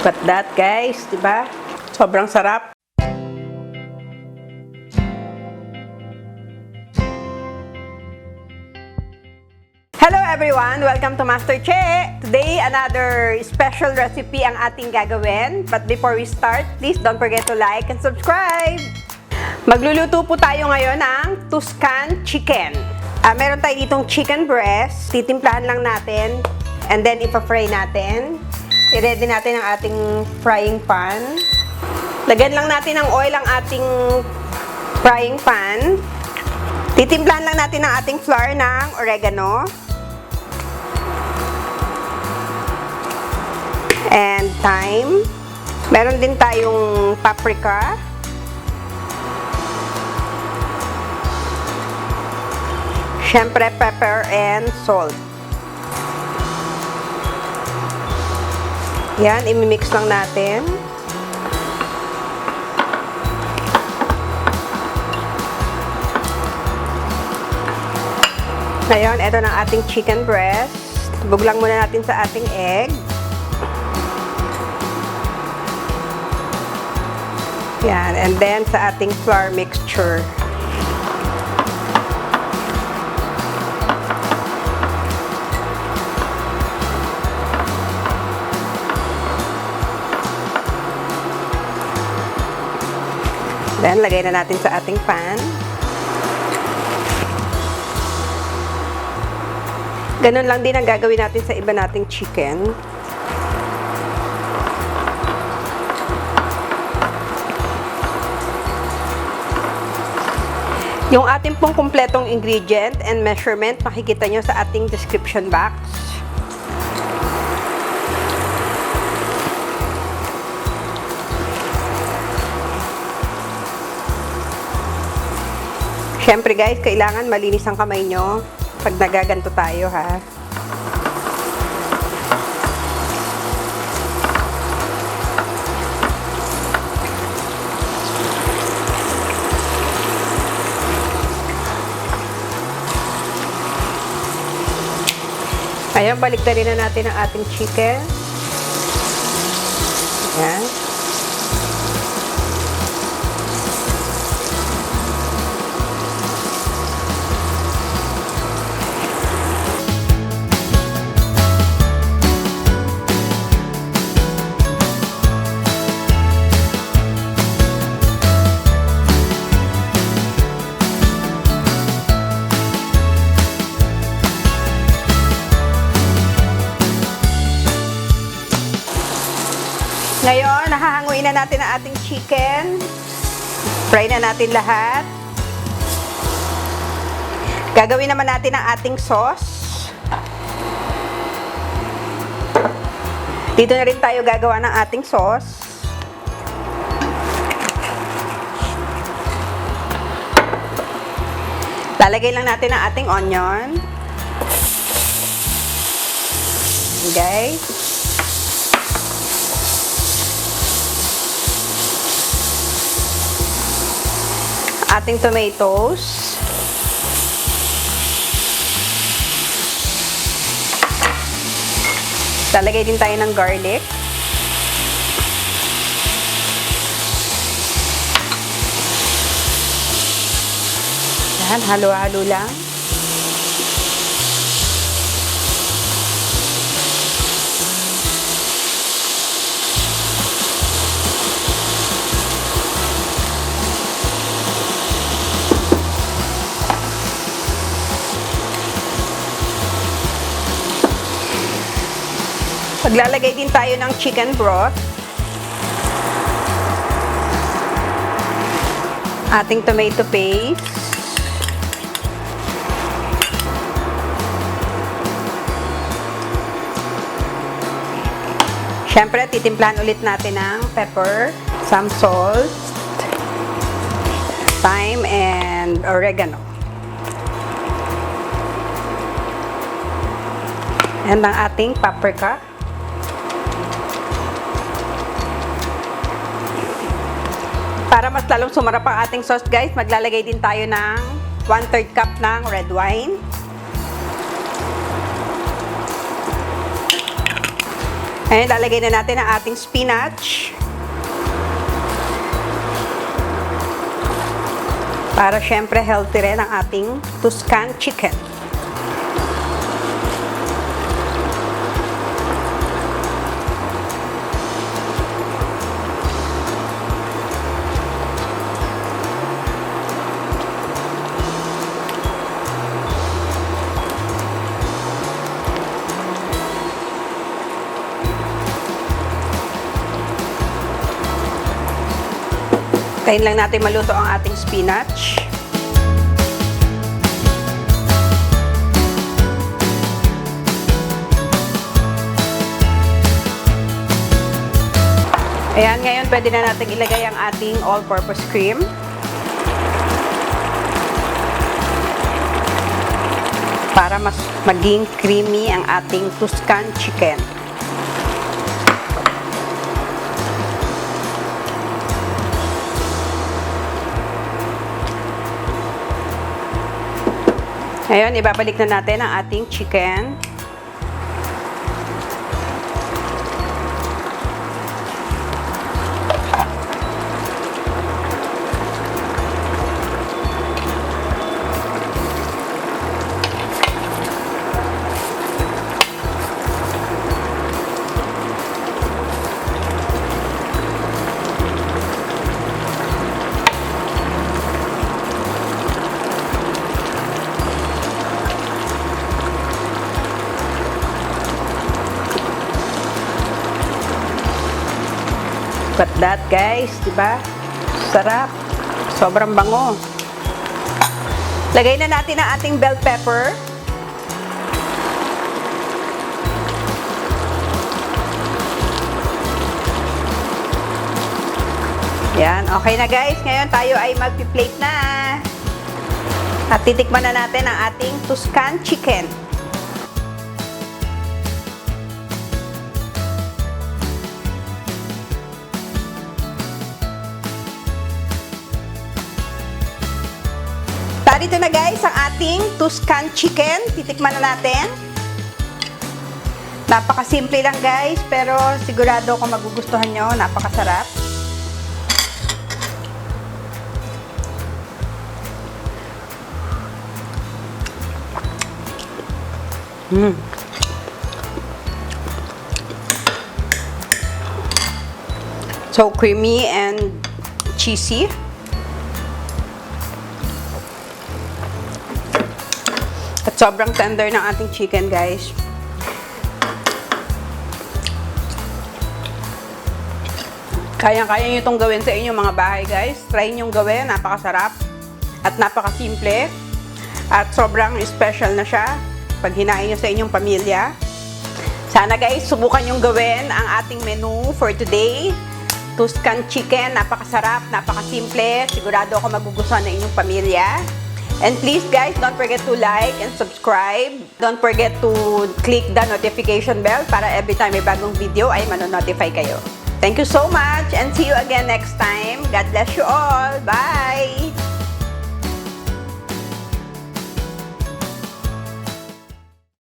Look at that, guys. Diba? Sobrang sarap. Hello everyone! Welcome to MasterChe! Today, another special recipe ang ating gagawin. But before we start, please don't forget to like and subscribe! Magluluto po tayo ngayon ng Tuscan chicken. Meron tayo ditong chicken breast. Titimplahan lang natin. And then, ipa-fry natin. I-ready natin ang ating frying pan. Lagyan lang natin ng oil ang ating frying pan. Titimplahan lang natin ang ating flour ng oregano. And thyme. Meron din tayong paprika. Siyempre, pepper and salt. Yan, imimix lang natin. Ngayon, ito na ating chicken breast. Tubog lang muna natin sa ating egg. Yan, and then sa ating flour mixture. Then, lagay na natin sa ating pan. Ganun lang din ang gagawin natin sa iba nating chicken. Yung ating pong kumpletong ingredient and measurement, makikita nyo sa ating description box. Siyempre guys, kailangan malinis ang kamay nyo pag nagaganto tayo, ha. Ayan, baliktarin na natin ang ating chicken. Ayan. Ngayon, nahahanguin na natin ang ating chicken. Fry na natin lahat. Gagawin naman natin ang ating sauce. Dito na rin tayo gagawa ng ating sauce. Lalagay lang natin ang ating onion. Okay. Ating tomatoes. Lalagay din tayo ng garlic. Yan, halo-halo lang. Maglalagay din tayo ng chicken broth. Ating tomato paste. Siyempre, titimplahan ulit natin ng pepper, some salt, thyme, and oregano. And ang ating paprika. Para mas lalong sumarap ang ating sauce, guys, maglalagay din tayo ng 1/3 cup ng red wine. Ayan, lalagay na natin ang ating spinach. Para syempre healthy rin ang ating Tuscan chicken. Tayin lang natin maluto ang ating spinach. Ayan, ngayon pwede na natin ilagay ang ating all-purpose cream. Para mas maging creamy ang ating Tuscan chicken. Ngayon, ibabalik na natin ang ating chicken. Look at that, guys, diba? Sarap. Sobrang bango. Lagay na natin ang ating bell pepper. Yan, okay na guys. Ngayon tayo ay magpi-plate na. At titikman na natin ang ating Tuscan chicken. Dito na guys ang ating Tuscan chicken. Titikman na natin. Napakasimple lang guys, pero sigurado ako magugustuhan nyo. Napakasarap. So creamy and cheesy. At sobrang tender ng ating chicken, guys. Kayang-kaya nyo itong gawin sa inyong mga bahay, guys. Try nyo gawin. Napakasarap. At napakasimple. At sobrang special na siya pag hinain nyo sa inyong pamilya. Sana, guys, subukan nyo gawin ang ating menu for today. Tuscan chicken. Napakasarap. Napakasimple. Sigurado ako magugustuhan ng inyong pamilya. And please guys, don't forget to like and subscribe. Don't forget to click the notification bell para every time may bagong video ay manonotify kayo. Thank you so much and see you again next time. God bless you all. Bye!